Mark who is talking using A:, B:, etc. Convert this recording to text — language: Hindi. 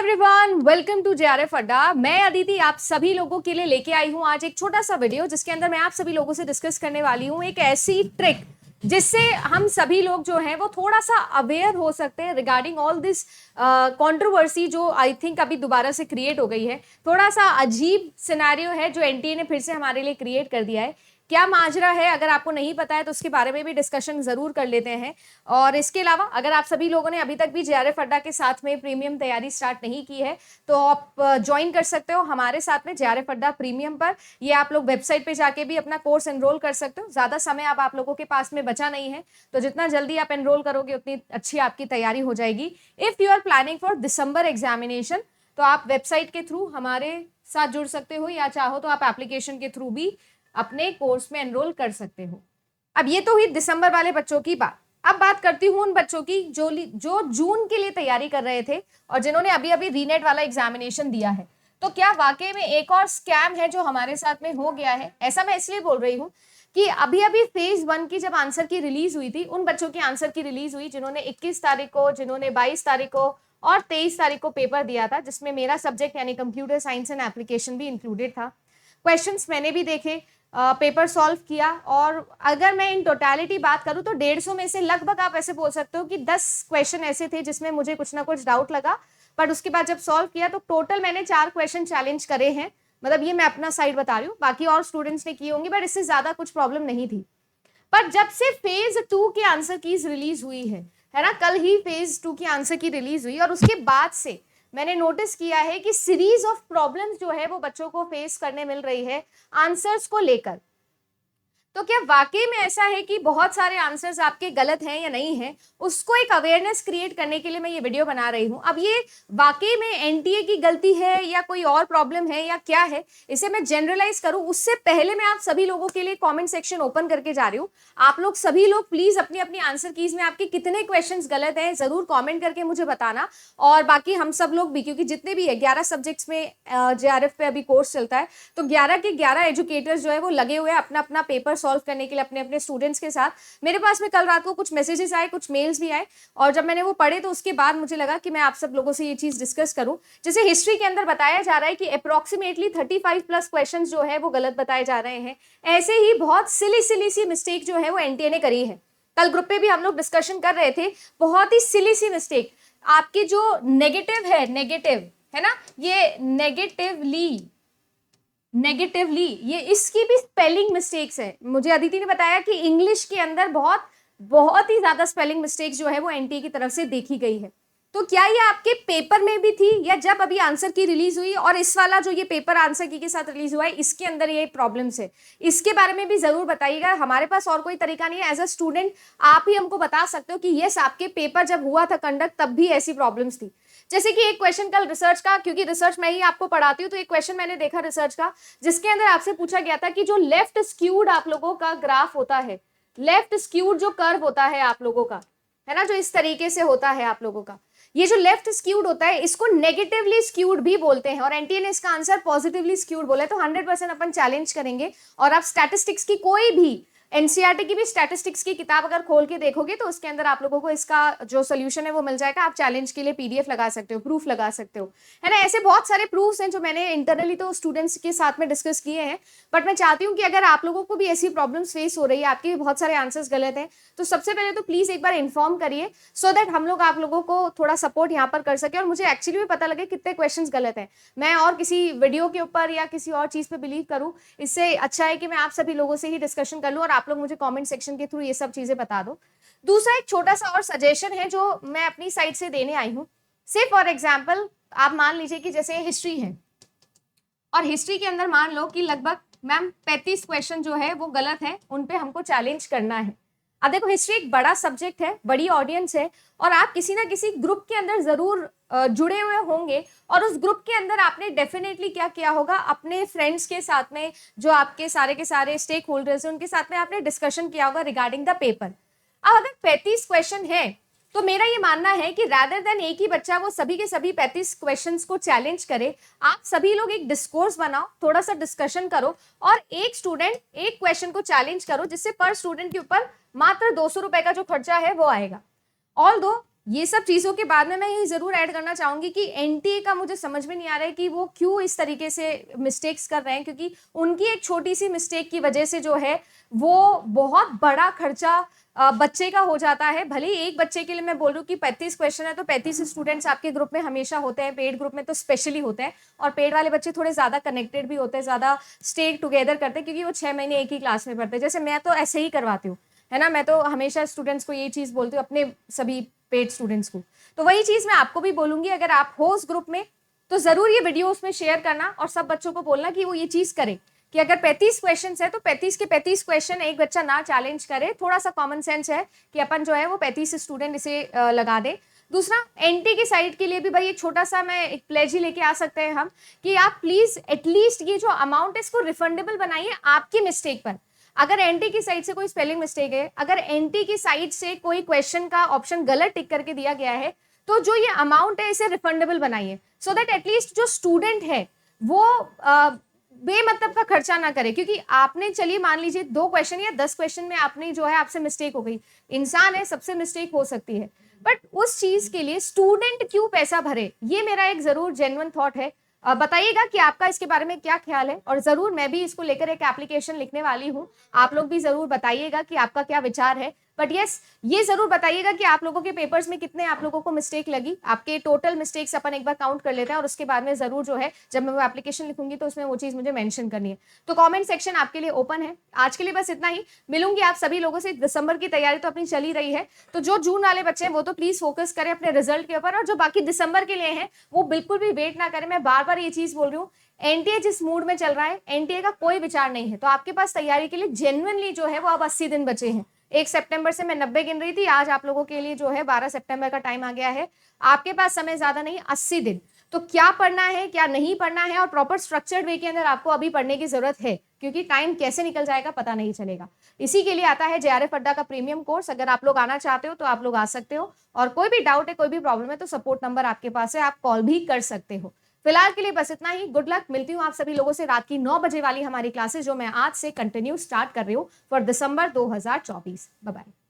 A: एवरीवन, वेलकम टू जेआरएफ अड्डा। मैं अदिति आप सभी लोगों के लिए लेके आई हूँ आज एक छोटा सा वीडियो जिसके अंदर मैं आप सभी लोगों से डिस्कस करने वाली हूँ एक ऐसी ट्रिक जिससे हम सभी लोग जो हैं वो थोड़ा सा अवेयर हो सकते हैं रिगार्डिंग ऑल दिस कंट्रोवर्सी जो आई थिंक अभी दोबारा से क्रिएट हो गई है। थोड़ा सा अजीब सिनेरियो है जो एनटीए ने फिर से हमारे लिए क्रिएट कर दिया है। क्या माजरा है, अगर आपको नहीं पता है तो उसके बारे में भी डिस्कशन जरूर कर लेते हैं। और इसके अलावा अगर आप सभी लोगों ने अभी तक भी जेआरएफ अड्डा के साथ में प्रीमियम तैयारी स्टार्ट नहीं की है तो आप ज्वाइन कर सकते हो हमारे साथ में जेआरएफ अड्डा प्रीमियम पर। ये आप लोग वेबसाइट पे जाके भी अपना कोर्स एनरोल कर सकते हो। ज्यादा समय अब आप लोगों के पास में बचा नहीं है, तो जितना जल्दी आप एनरोल करोगे उतनी अच्छी आपकी तैयारी हो जाएगी। If you are planning for December examination तो आप वेबसाइट के थ्रू हमारे साथ जुड़ सकते हो, या चाहो तो आप एप्लीकेशन के थ्रू भी अपने कोर्स में एनरोल कर सकते हो। अब ये तो हुई दिसंबर वाले बच्चों की बात। अब बात करती हूँ उन बच्चों की जो जून के लिए तैयारी कर रहे थे और जिन्होंने अभी अभी रीनेट वाला एग्जामिनेशन दिया है। तो क्या वाकई में एक और स्कैम है जो हमारे साथ में हो गया है? ऐसा मैं इसलिए बोल रही हूँ कि अभी अभी फेज 1 की जब आंसर की रिलीज हुई थी, उन बच्चों की आंसर की रिलीज हुई जिन्होंने 21 तारीख को, जिन्होंने 22 तारीख को और 23 तारीख को पेपर दिया था, जिसमें मेरा सब्जेक्ट यानी कंप्यूटर साइंस एंड एप्लीकेशन भी इंक्लूडेड था। क्वेश्चंस मैंने भी देखे, पेपर सॉल्व किया, और अगर मैं इन टोटलिटी बात करूं तो 150 में से लगभग आप ऐसे बोल सकते हो कि 10 क्वेश्चन ऐसे थे जिसमें मुझे कुछ ना कुछ डाउट लगा। बट उसके बाद जब सॉल्व किया तो टोटल मैंने 4 क्वेश्चन चैलेंज करे हैं। मतलब ये मैं अपना साइड बता रही हूँ, बाकी और स्टूडेंट्स ने किए होंगे, बट इससे ज्यादा कुछ प्रॉब्लम नहीं थी। पर जब से फेज 2 की आंसर कीज रिलीज हुई है ना, कल ही फेज 2 की आंसर की रिलीज हुई, और उसके बाद से मैंने नोटिस किया है कि सीरीज ऑफ प्रॉब्लम्स जो है वो बच्चों को फेस करने मिल रही है आंसर्स को लेकर। तो क्या वाकई में ऐसा है कि बहुत सारे आंसर्स आपके गलत हैं या नहीं है, उसको एक अवेयरनेस क्रिएट करने के लिए मैं ये वीडियो बना रही हूं। अब ये वाकई में एनटीए की गलती है या कोई और प्रॉब्लम है या क्या है, इसे मैं जनरलाइज करूं उससे पहले मैं आप सभी लोगों के लिए कमेंट सेक्शन ओपन करके जा रही हूं। आप लोग सभी लोग प्लीज अपनी अपनी आंसर कीज में आपके कितने क्वेश्चंस गलत हैं जरूर कॉमेंट करके मुझे बताना। और बाकी हम सब लोग भी, क्योंकि जितने भी है 11 सब्जेक्ट्स में जेआरएफ पे अभी कोर्स चलता है, तो 11 के 11 एजुकेटर्स जो है वो लगे हुए हैं अपना अपना पेपर सॉल्व करने के लिए अपने अपने स्टूडेंट्स के साथ। मेरे पास में कल रात को कुछ मैसेजेस आए, कुछ मेल्स भी आए, और जब मैंने वो पढ़े तो उसके बाद मुझे लगा कि मैं आप सब लोगों से ये चीज डिस्कस करूं। जैसे हिस्ट्री के अंदर बताया जा रहा है कि अप्रोक्सीमेटली 35 प्लस क्वेश्चन जो है वो गलत बताए जा रहे हैं। ऐसे ही बहुत सिली सी मिस्टेक जो है वो एनटीए ने करी है। कल ग्रुप पे भी हम लोग डिस्कशन कर रहे थे, बहुत ही सिली सी मिस्टेक। आपकी जो नेगेटिव है ना, ये नेगेटिवली ये इसकी भी स्पेलिंग मिस्टेक्स है। मुझे अदिति ने बताया कि इंग्लिश के अंदर बहुत ही ज्यादा स्पेलिंग मिस्टेक्स जो है वो एनटीए की तरफ से देखी गई है। तो क्या ये आपके पेपर में भी थी, या जब अभी आंसर की रिलीज हुई और इस वाला जो ये पेपर आंसर की के साथ रिलीज हुआ है इसके अंदर ये प्रॉब्लम्स है? इसके बारे में भी जरूर बताइएगा। हमारे पास और कोई तरीका नहीं है, एज अ स्टूडेंट आप ही हमको बता सकते हो कि यस आपके पेपर जब हुआ था कंडक्ट तब भी ऐसी प्रॉब्लम्स थी। जैसे कि एक क्वेश्चन कल रिसर्च का, क्योंकि रिसर्च मैं ही आपको पढ़ाती हूँ, तो एक क्वेश्चन मैंने देखा रिसर्च का जिसके अंदर आपसे पूछा गया था कि जो लेफ्ट स्क्यूड आप लोगों का ग्राफ होता है, लेफ्ट स्क्यूड जो कर्व होता है आप लोगों का, है ना, जो इस तरीके से होता है आप लोगों का, ये जो लेफ्ट स्क्यूड होता है इसको नेगेटिवली स्क्यूड भी बोलते हैं, और एनटीए ने इसका आंसर पॉजिटिवली स्क्यूड बोला है। तो 100% अपन चैलेंज करेंगे, और आप स्टैटिस्टिक्स की कोई भी एनसीईआरटी की भी स्टैटिस्टिक्स की किताब अगर खोल के देखोगे तो उसके अंदर आप लोगों को इसका जो सोल्यूशन है वो मिल जाएगा। आप चैलेंज के लिए पीडीएफ लगा सकते हो, प्रूफ लगा सकते हो, है ना। ऐसे बहुत सारे प्रूफ्स हैं जो मैंने इंटरनली तो स्टूडेंट्स के साथ में डिस्कस किए हैं। बट मैं चाहती हूँ कि अगर आप लोगों को भी ऐसी प्रॉब्लम्स फेस हो रही है, आपके भी बहुत सारे आंसर्स गलत हैं, तो सबसे पहले तो प्लीज एक बार इन्फॉर्म करिए, सो दैट हम लोग आप लोगों को थोड़ा सपोर्ट यहाँ पर कर सके और मुझे एक्चुअली भी पता लगे कितने क्वेश्चन गलत हैं। मैं और किसी वीडियो के ऊपर या किसी और चीज पे बिलीव करूँ, इससे अच्छा है कि मैं आप सभी लोगों से ही डिस्कशन कर लूँ और आप लोग मुझे कमेंट सेक्शन के थ्रू ये सब चीजें बता दो। दूसरा एक छोटा सा और सजेशन है जो मैं अपनी साइड से देने आई हूं। से फॉर एग्जांपल आप मान लीजिए कि जैसे हिस्ट्री है, और हिस्ट्री के अंदर मान लो कि लगभग मैम 35 क्वेश्चन जो है वो गलत है, उन पे हमको चैलेंज करना है। अब देखो हिस्ट्री एक बड़ा सब्जेक्ट है, बड़ी ऑडियंस है, और आप किसी ना किसी ग्रुप के अंदर जरूर जुड़े हुए होंगे, और उस ग्रुप के अंदर आपने डेफिनेटली क्या किया होगा, अपने फ्रेंड्स के साथ में जो आपके सारे के सारे स्टेक होल्डर्स हैं उनके साथ में आपने डिस्कशन किया होगा रिगार्डिंग द पेपर। अब अगर 35 क्वेश्चन है तो मेरा ये मानना है कि रैदर देन एक ही बच्चा वो सभी के सभी 35 क्वेश्चंस को चैलेंज करे, आप सभी लोग एक डिस्कोर्स बनाओ, थोड़ा सा डिस्कशन करो, और एक स्टूडेंट एक क्वेश्चन को चैलेंज करो, जिससे पर स्टूडेंट के ऊपर मात्र 200 रुपए का जो खर्चा है वो आएगा। ऑल्दो ये सब चीज़ों के बाद में मैं ये ज़रूर ऐड करना चाहूँगी कि एनटीए का मुझे समझ में नहीं आ रहा है कि वो क्यों इस तरीके से मिस्टेक्स कर रहे हैं, क्योंकि उनकी एक छोटी सी मिस्टेक की वजह से जो है वो बहुत बड़ा खर्चा बच्चे का हो जाता है। भले ही एक बच्चे के लिए मैं बोल रही हूँ कि 35 क्वेश्चन है तो 35 स्टूडेंट्स आपके ग्रुप में हमेशा होते हैं, पेड ग्रुप में तो स्पेशली होते हैं, और पेड वाले बच्चे थोड़े ज़्यादा कनेक्टेड भी होते हैं, ज़्यादा स्टे टुगेदर करते हैं, क्योंकि वो 6 महीने एक ही क्लास में पढ़ते हैं। जैसे मैं तो ऐसे ही करवाती हूँ, है ना, मैं तो हमेशा स्टूडेंट्स को ये चीज़ बोलती हूँ, अपने सभी पेड स्टूडेंट्स को। तो वही चीज़ मैं आपको भी बोलूँगी, अगर आप हो उस ग्रुप में तो ज़रूर ये वीडियो उसमें शेयर करना और सब बच्चों को बोलना कि वो ये चीज़ करें कि अगर 35 क्वेश्चन है तो 35 के 35 क्वेश्चन एक बच्चा ना चैलेंज करे। थोड़ा सा कॉमन सेंस है कि अपन जो है वो 35 स्टूडेंट इसे लगा दे। दूसरा, एनटी की साइड के लिए भी भाई एक छोटा सा मैं एक प्लेज ही लेके आ सकते हैं हम कि आप प्लीज एटलीस्ट ये जो अमाउंट है इसको रिफंडेबल बनाइए आपकी मिस्टेक पर। अगर एनटी की साइड से कोई स्पेलिंग मिस्टेक है, अगर एनटी की साइड से कोई क्वेश्चन का ऑप्शन गलत टिक करके दिया गया है, तो जो ये अमाउंट है इसे रिफंडेबल बनाइए, सो दैट एटलीस्ट जो स्टूडेंट है वो बेमतलब का खर्चा ना करे। क्योंकि आपने, चलिए मान लीजिए 2 क्वेश्चन या 10 क्वेश्चन में आपने जो है आपसे मिस्टेक हो गई, इंसान है, सबसे मिस्टेक हो सकती है, बट उस चीज के लिए स्टूडेंट क्यों पैसा भरे? ये मेरा एक जरूर जेन्युइन थॉट है। बताइएगा कि आपका इसके बारे में क्या ख्याल है, और जरूर मैं भी इसको लेकर एक एप्लीकेशन लिखने वाली हूँ। आप लोग भी जरूर बताइएगा कि आपका क्या विचार है। बट यस, ये जरूर बताइएगा कि आप लोगों के पेपर्स में कितने आप लोगों को मिस्टेक लगी। आपके टोटल मिस्टेक्स अपन एक बार काउंट कर लेते हैं, और उसके बाद में जरूर जो है जब मैं वो एप्लीकेशन लिखूंगी तो उसमें वो चीज मुझे मेंशन करनी है। तो कमेंट सेक्शन आपके लिए ओपन है। आज के लिए बस इतना ही। मिलूंगी आप सभी लोगों से। दिसंबर की तैयारी तो अपनी चल ही रही है, तो जो जून वाले बच्चे हैं वो तो प्लीज फोकस करें अपने रिजल्ट के ऊपर, और जो बाकी दिसंबर के लिए हैं वो बिल्कुल भी वेट ना करें। मैं बार बार ये चीज बोल रही हूँ, एनटीए जिस मूड में चल रहा है, एनटीए का कोई विचार नहीं है, तो आपके पास तैयारी के लिए जेन्युइनली जो है वो अब 80 दिन बचे हैं। 1 सितंबर से मैं 90 गिन रही थी, आज आप लोगों के लिए जो है 12 सितंबर का टाइम आ गया है। आपके पास समय ज्यादा नहीं, 80 दिन। तो क्या पढ़ना है, क्या नहीं पढ़ना है, और प्रॉपर स्ट्रक्चर्ड वे के अंदर आपको अभी पढ़ने की जरूरत है, क्योंकि टाइम कैसे निकल जाएगा पता नहीं चलेगा। इसी के लिए आता है जेआरएफ अड्डा का प्रीमियम कोर्स। अगर आप लोग आना चाहते हो तो आप लोग आ सकते हो, और कोई भी डाउट है, कोई भी प्रॉब्लम है तो सपोर्ट नंबर आपके पास है, आप कॉल भी कर सकते हो। फिलहाल के लिए बस इतना ही। Good luck. मिलती हूँ आप सभी लोगों से रात की 9 बजे वाली हमारी क्लासेस, जो मैं आज से कंटिन्यू स्टार्ट कर रही हूँ फॉर दिसंबर 2024। Bye bye.